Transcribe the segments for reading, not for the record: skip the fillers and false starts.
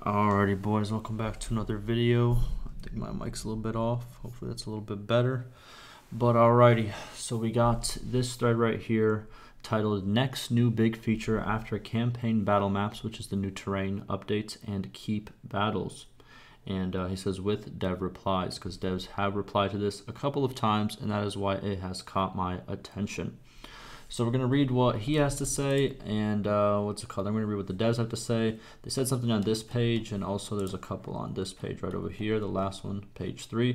Alrighty boys, welcome back to another video. I think my mic's a little bit off. Hopefully that's a little bit better. But alrighty, so we got this thread right here titled Next New Big Feature After Campaign Battle Maps, which is the new terrain updates and keep battles. And he says with dev replies, because devs have replied to this a couple of times, and that is why it has caught my attention. So we're going to read what he has to say, and what's it called? I'm going to read what the devs have to say. They said something on this page, and also there's a couple on this page right over here, the last one, page 3.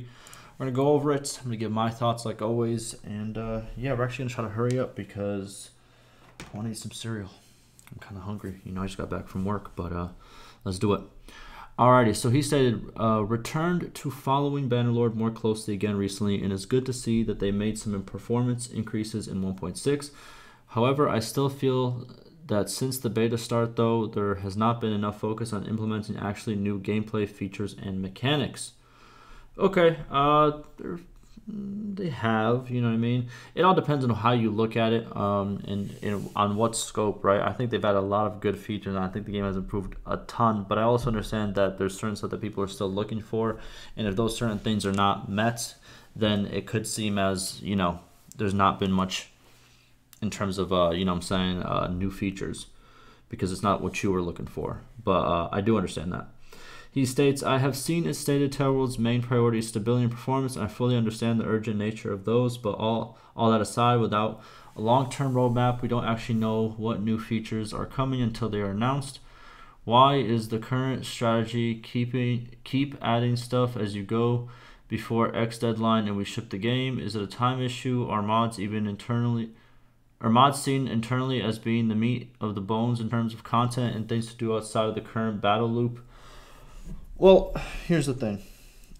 We're going to go over it. I'm going to give my thoughts like always, and yeah, we're actually going to try to hurry up because I want to eat some cereal. I'm kind of hungry. You know, I just got back from work, but let's do it. Alrighty, so he stated, returned to following Bannerlord more closely again recently, and it's good to see that they made some performance increases in 1.6. However, I still feel that since the beta start, though, there has not been enough focus on implementing actually new gameplay features and mechanics. Okay, they have, you know what I mean? It all depends on how you look at it, and on what scope, right? I think they've had a lot of good features, and I think the game has improved a ton, but I also understand that there's certain stuff that people are still looking for, and if those certain things are not met, then it could seem as, you know, there's not been much in terms of, you know what I'm saying, new features, because it's not what you were looking for, but I do understand that. He states, I have seen it stated Terworld's main priority is stability and performance, and I fully understand the urgent nature of those, but all that aside, without a long-term roadmap, we don't actually know what new features are coming until they are announced. Why is the current strategy keep adding stuff as you go before X deadline and we ship the game? Is it a time issue? Are mods seen internally as being the meat of the bones in terms of content and things to do outside of the current battle loop? Well, here's the thing.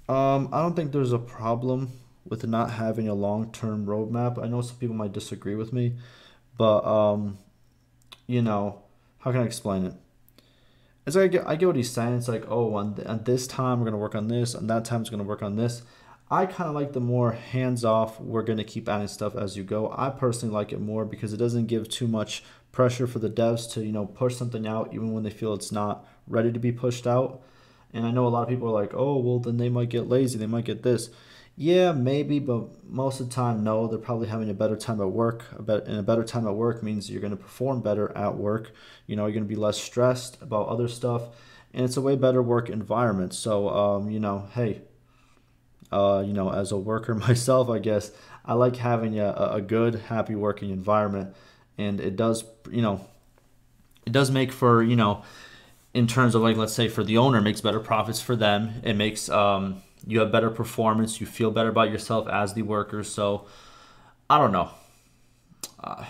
I don't think there's a problem with not having a long-term roadmap. I know some people might disagree with me, but you know, how can I explain it? It's like I get what he's saying. It's like, oh, on this time we're gonna work on this, and that time is gonna work on this. I kind of like the more hands-off. We're gonna keep adding stuff as you go. I personally like it more because it doesn't give too much pressure for the devs to, you know, push something out even when they feel it's not ready to be pushed out. And I know a lot of people are like, oh, well, then they might get lazy. They might get this. Yeah, maybe, but most of the time, no. They're probably having a better time at work. And a better time at work means you're going to perform better at work. You know, you're going to be less stressed about other stuff. And it's a way better work environment. So, you know, hey, you know, as a worker myself, I guess, I like having a good, happy working environment. And it does, you know, it does make for, you know, in terms of, like, let's say for the owner, it makes better profits for them. It makes you have better performance. You feel better about yourself as the worker. So I don't know. I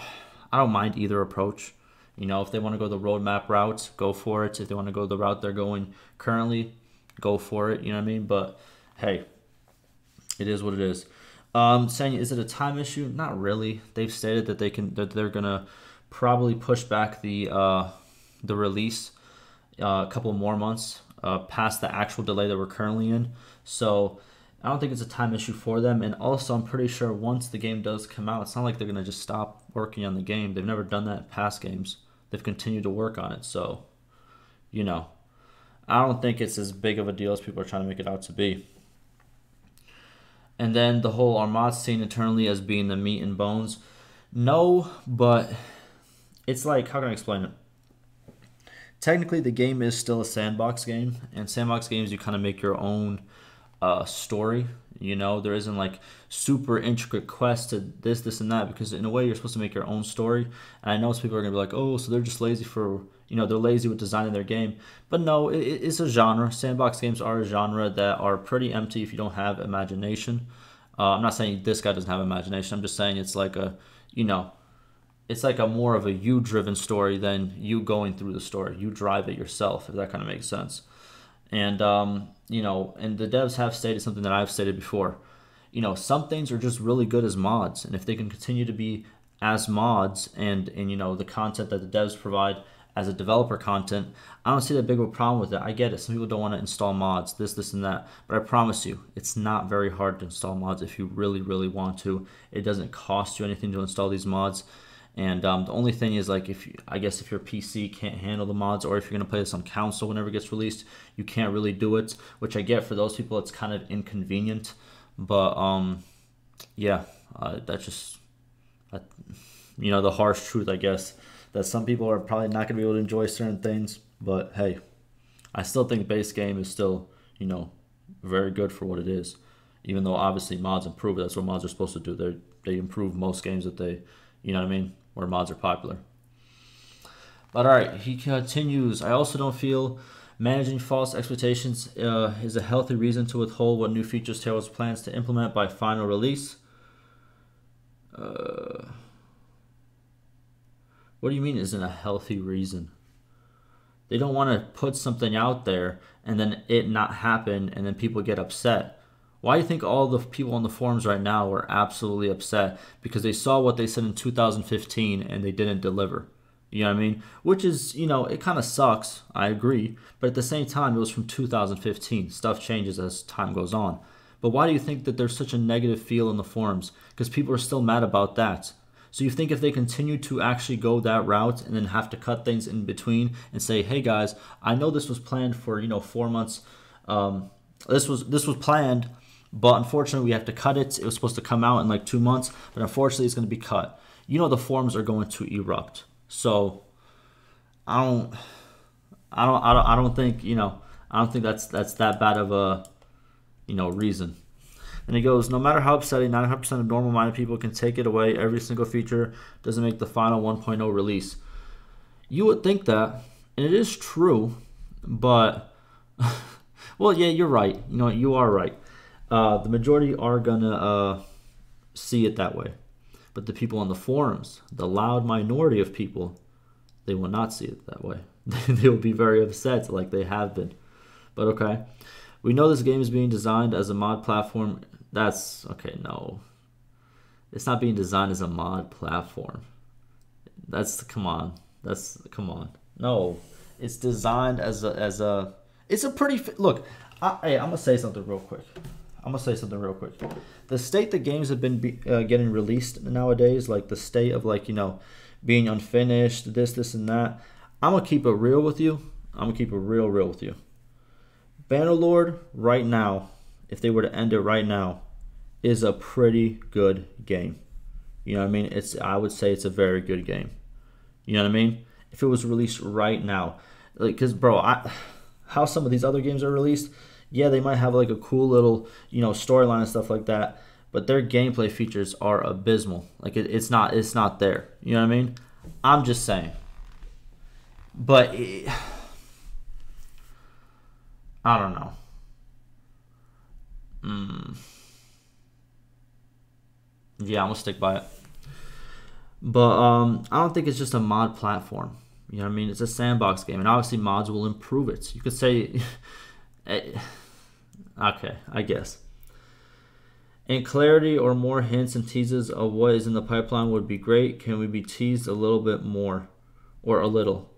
don't mind either approach. You know, if they want to go the roadmap route, go for it. If they want to go the route they're going currently, go for it. You know what I mean? But hey, it is what it is. Saying, is it a time issue? Not really. They've stated that they're gonna probably push back the release a couple more months past the actual delay that we're currently in. So I don't think it's a time issue for them. And also, I'm pretty sure once the game does come out, it's not like they're going to just stop working on the game. They've never done that in past games. They've continued to work on it. So, you know, I don't think it's as big of a deal as people are trying to make it out to be. And then the whole Armad scene internally as being the meat and bones. No, but it's like, how can I explain it? Technically, the game is still a sandbox game, and sandbox games, you kind of make your own story. You know, there isn't like super intricate quests to this, and that, because in a way, you're supposed to make your own story. And I know some people are going to be like, oh, so they're just lazy for, you know, they're lazy with designing their game. But no, it's a genre. Sandbox games are a genre that are pretty empty if you don't have imagination. I'm not saying this guy doesn't have imagination. I'm just saying it's like a, you know, it's like a more of a you-driven story than you going through the story. You drive it yourself, if that kind of makes sense. And, you know, and the devs have stated something that I've stated before. You know, some things are just really good as mods. And if they can continue to be as mods and you know, the content that the devs provide as a developer content, I don't see that big of a problem with it. I get it. Some people don't want to install mods, this, and that. But I promise you, it's not very hard to install mods if you really, really want to. It doesn't cost you anything to install these mods. And the only thing is, like, I guess if your PC can't handle the mods, or if you're gonna play this on console whenever it gets released, you can't really do it. Which I get, for those people, it's kind of inconvenient. But yeah, that's just, the harsh truth, I guess, that some people are probably not gonna be able to enjoy certain things. But hey, I still think base game is still, very good for what it is. Even though obviously mods improve it. That's what mods are supposed to do. They improve most games that they, where mods are popular. But alright, he continues. I also don't feel managing false expectations is a healthy reason to withhold what new features Tails plans to implement by final release. What do you mean isn't a healthy reason? They don't want to put something out there and then it not happen and then people get upset. Why do you think all the people on the forums right now are absolutely upset? Because they saw what they said in 2015 and they didn't deliver. You know what I mean? Which is, it kind of sucks. I agree. But at the same time, it was from 2015. Stuff changes as time goes on. But why do you think that there's such a negative feel in the forums? Because people are still mad about that. So you think if they continue to actually go that route and then have to cut things in between and say, hey guys, I know this was planned for, 4 months. This was planned. But unfortunately, we have to cut it. It was supposed to come out in like 2 months, but unfortunately, it's going to be cut. The forums are going to erupt. So I don't think that's that bad of a reason. And he goes, no matter how upsetting, 95% of normal-minded people can take it away. Every single feature doesn't make the final 1.0 release. You would think that, and it is true, but well, yeah, you're right. You are right. The majority are gonna see it that way, but the people on the forums, the loud minority of people, they will not see it that way. They will be very upset, like they have been. But okay, we know this game is being designed as a mod platform. That's okay. No, it's not being designed as a mod platform. Come on. No, it's designed as a. It's a pretty look. Hey, I'm gonna say something real quick. The state that games have been getting released nowadays, like the state of being unfinished, this and that. I'm gonna keep it real with you. I'm gonna keep it real with you. Bannerlord right now, if they were to end it right now, is a pretty good game. You know what I mean? I would say it's a very good game. You know what I mean? If it was released right now, because how some of these other games are released. Yeah, they might have like a cool little, storyline and stuff like that, but their gameplay features are abysmal. Like it's not there. You know what I mean? I'm just saying. But I don't know. Yeah, I'm gonna stick by it. But I don't think it's just a mod platform. You know what I mean? It's a sandbox game, and obviously mods will improve it. You could say. Okay, I guess. And clarity or more hints and teases of what is in the pipeline would be great. Can we be teased a little bit more? Or a little?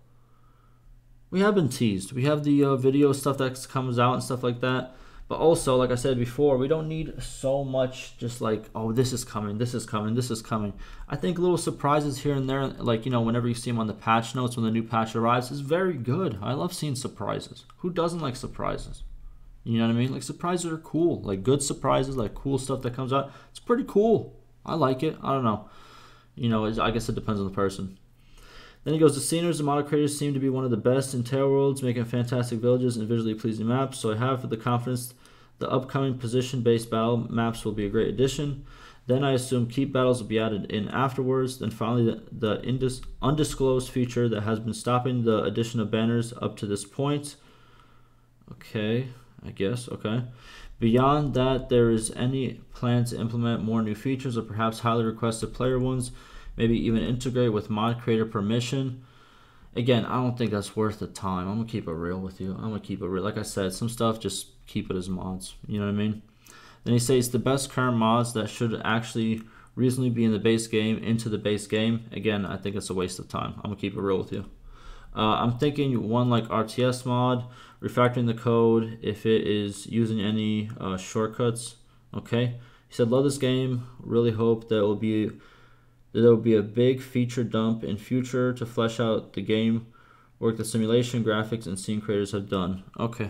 We have been teased. We have the video stuff that comes out and stuff like that. But also, like I said before, we don't need so much just like, oh, this is coming, this is coming, this is coming. I think little surprises here and there, like, whenever you see them on the patch notes when the new patch arrives, is very good. I love seeing surprises. Who doesn't like surprises? You know what I mean? Like, surprises are cool. Like, good surprises, like cool stuff that comes out. It's pretty cool. I like it. I don't know. I guess it depends on the person. Then he goes, the sceners and model creators seem to be one of the best in Tale Worlds, making fantastic villages and visually pleasing maps. So I have the confidence the upcoming position-based battle maps will be a great addition. Then I assume keep battles will be added in afterwards. Then finally, the undisclosed feature that has been stopping the addition of banners up to this point. Okay. I guess, okay. Beyond that, there is any plan to implement more new features or perhaps highly requested player ones, maybe even integrate with mod creator permission. Again, I don't think that's worth the time. I'm going to keep it real with you. I'm going to keep it real. Like I said, some stuff, just keep it as mods. You know what I mean? Then he says the best current mods that should actually reasonably be in the base game into the base game. Again, I think it's a waste of time. I'm going to keep it real with you. I'm thinking one like RTS mod, refactoring the code if it is using any shortcuts. Okay. He said, love this game. Really hope that it will be There will be a big feature dump in future to flesh out the game work the simulation, graphics, and scene creators have done. Okay.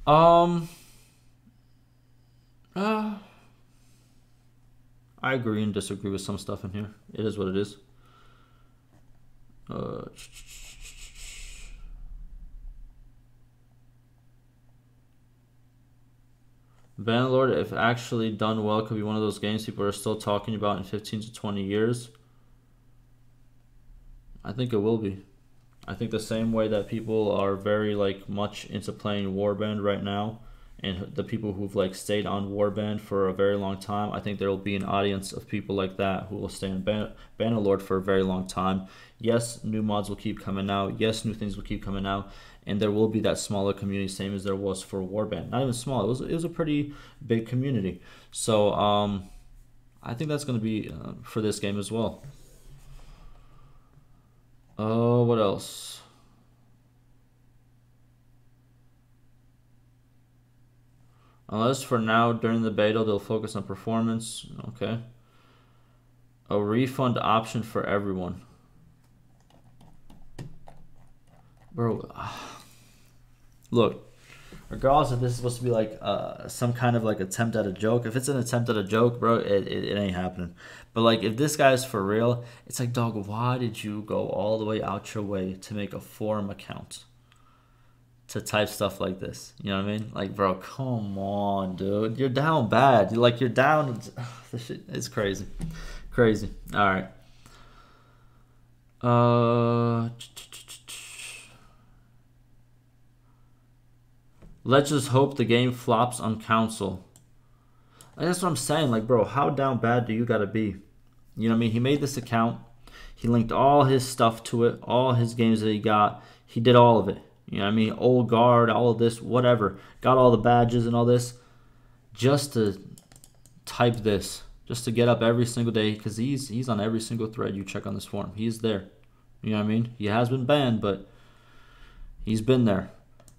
I agree and disagree with some stuff in here. It is what it is. Bannerlord, if actually done well, could be one of those games people are still talking about in 15 to 20 years. I think it will be. I think the same way that people are very much into playing Warband right now, and the people who've stayed on Warband for a very long time, I think there will be an audience of people like that who will stay on Bannerlord for a very long time. Yes, new mods will keep coming out. Yes, new things will keep coming out, and there will be that smaller community, same as there was for Warband. Not even small. It was a pretty big community. So I think that's going to be for this game as well. What else? Unless for now, during the beta, they'll focus on performance. Okay. A refund option for everyone. Bro, look, regardless if this is supposed to be some kind of attempt at a joke, if it's an attempt at a joke, bro, it ain't happening. But if this guy's for real, it's dog, why did you go all the way out your way to make a forum account to type stuff like this? You know what I mean? Bro, come on, dude. You're down bad. You're down. This shit is crazy. Crazy. All right. Let's just hope the game flops on console. That's what I'm saying. Bro, how down bad do you gotta be? You know what I mean? He made this account. He linked all his stuff to it, all his games that he got. He did all of it. You know what I mean? Old guard, all of this, whatever. Got all the badges and all this. Just to type this. Just to get up every single day. Because he's on every single thread you check on this forum. He's there. You know what I mean? He has been banned, but he's been there.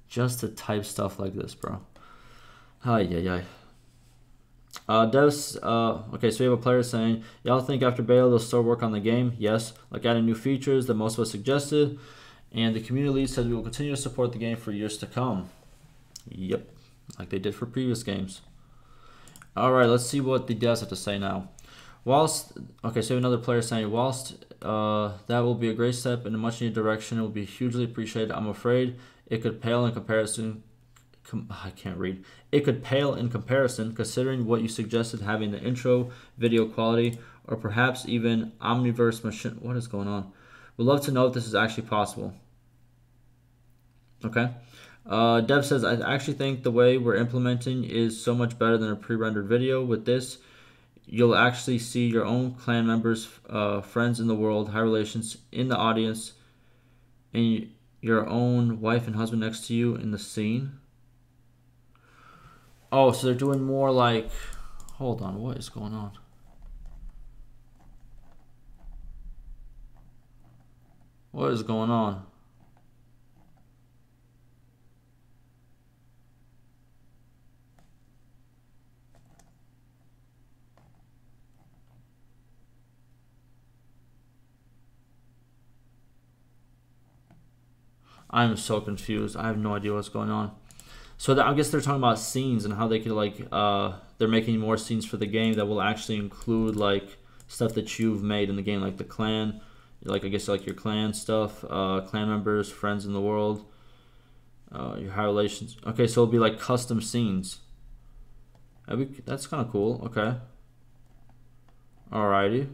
Just to type stuff like this, bro. Ay. Devs, okay, so we have a player saying, y'all think after beta they'll still work on the game? Yes, adding new features that most of us suggested. And the community lead said we will continue to support the game for years to come. Yep, like they did for previous games. Alright, let's see what the devs have to say now. Whilst, okay, so we have another player saying, whilst that will be a great step in a much needed direction, it will be hugely appreciated. I'm afraid it could pale in comparison. I can't read. It could pale in comparison, considering what you suggested, having the intro video quality, or perhaps even Omniverse machine. What is going on? We'd love to know if this is actually possible. Okay. Dev says, I actually think the way we're implementing is so much better than a pre-rendered video. With this, you'll actually see your own clan members, friends in the world, high relations in the audience, and your own wife and husband next to you in the scene. Oh, so they're doing more hold on, what is going on? What is going on? I'm so confused. I have no idea what's going on. So I guess they're talking about scenes and how they could they're making more scenes for the game that will actually include stuff that you've made in the game, like the clan, I guess your clan stuff, clan members, friends in the world, your high relations. Okay, so it'll be custom scenes. That's kind of cool. Okay. Alrighty.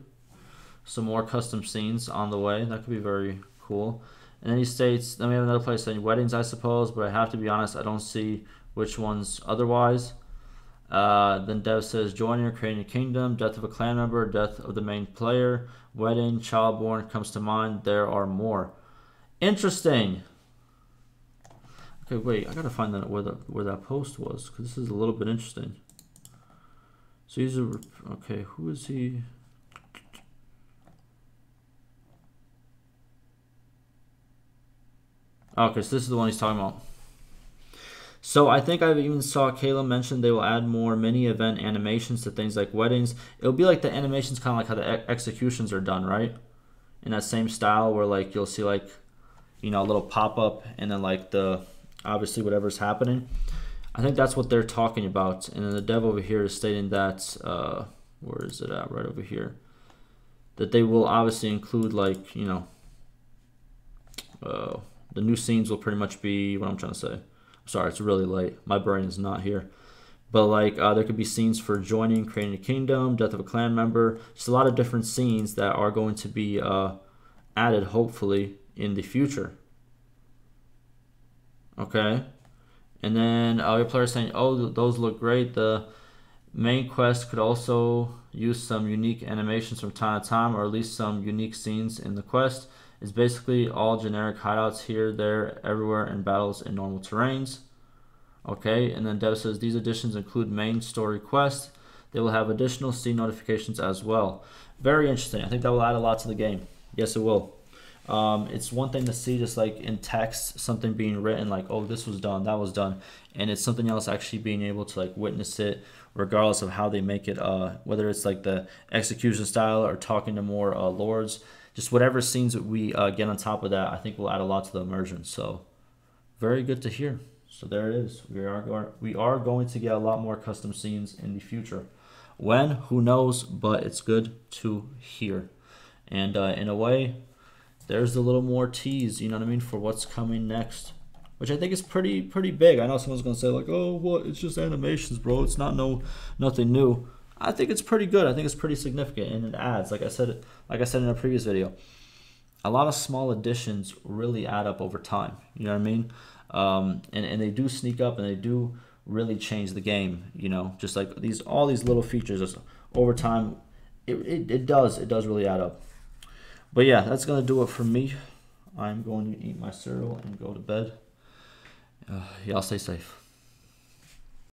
Some more custom scenes on the way. That could be very cool. And then he states, then we have another place saying weddings, I suppose, but I have to be honest, I don't see which ones otherwise. Then Dev says, joining or creating a kingdom, death of a clan member, death of the main player, wedding, childborn comes to mind. There are more. Interesting. Okay, wait, I gotta find that where that post was, because this is a little bit interesting. So he's okay, who is he? Okay, so this is the one he's talking about. So I think I've even saw Kayla mention they will add more mini event animations to things like weddings. It'll be like the animations kind of like how the executions are done, right? In that same style where like you'll see like, you know, a little pop up and then like the obviously whatever's happening. I think that's what they're talking about. And then the dev over here is stating that where is it at? Right over here. That they will obviously include like, you know, the new scenes will pretty much be what I'm trying to say. Sorry, it's really late. My brain is not here. But like there could be scenes for joining, creating a kingdom, death of a clan member. Just a lot of different scenes that are going to be added, hopefully, in the future. Okay. And then your player saying, oh, those look great. The main quest could also use some unique animations from time to time, or at least some unique scenes in the quest. It's basically all generic hideouts here, there, everywhere, and battles in normal terrains. Okay, and then Dev says these additions include main story quests. They will have additional scene notifications as well. Very interesting. I think that will add a lot to the game. Yes, it will. It's one thing to see just like in text something being written like, oh, this was done, that was done, and it's something else actually being able to like witness it regardless of how they make it, whether it's like the execution style or talking to more lords. Just whatever scenes that we get on top of that, I think will add a lot to the immersion. So very good to hear. So there it is. We are going to get a lot more custom scenes in the future. When? Who knows? But it's good to hear. And in a way, there's a little more tease, you know what I mean, for what's coming next, which I think is pretty big. I know someone's gonna say like, oh, what? It's just animations, bro. It's nothing new. I think it's pretty good. I think it's pretty significant, and it adds, like I said in a previous video, a lot of small additions really add up over time. You know what I mean? And they do sneak up, and they do really change the game. You know, just like all these little features, just over time, it does really add up. But yeah, that's gonna do it for me. I'm going to eat my cereal and go to bed. Y'all stay safe.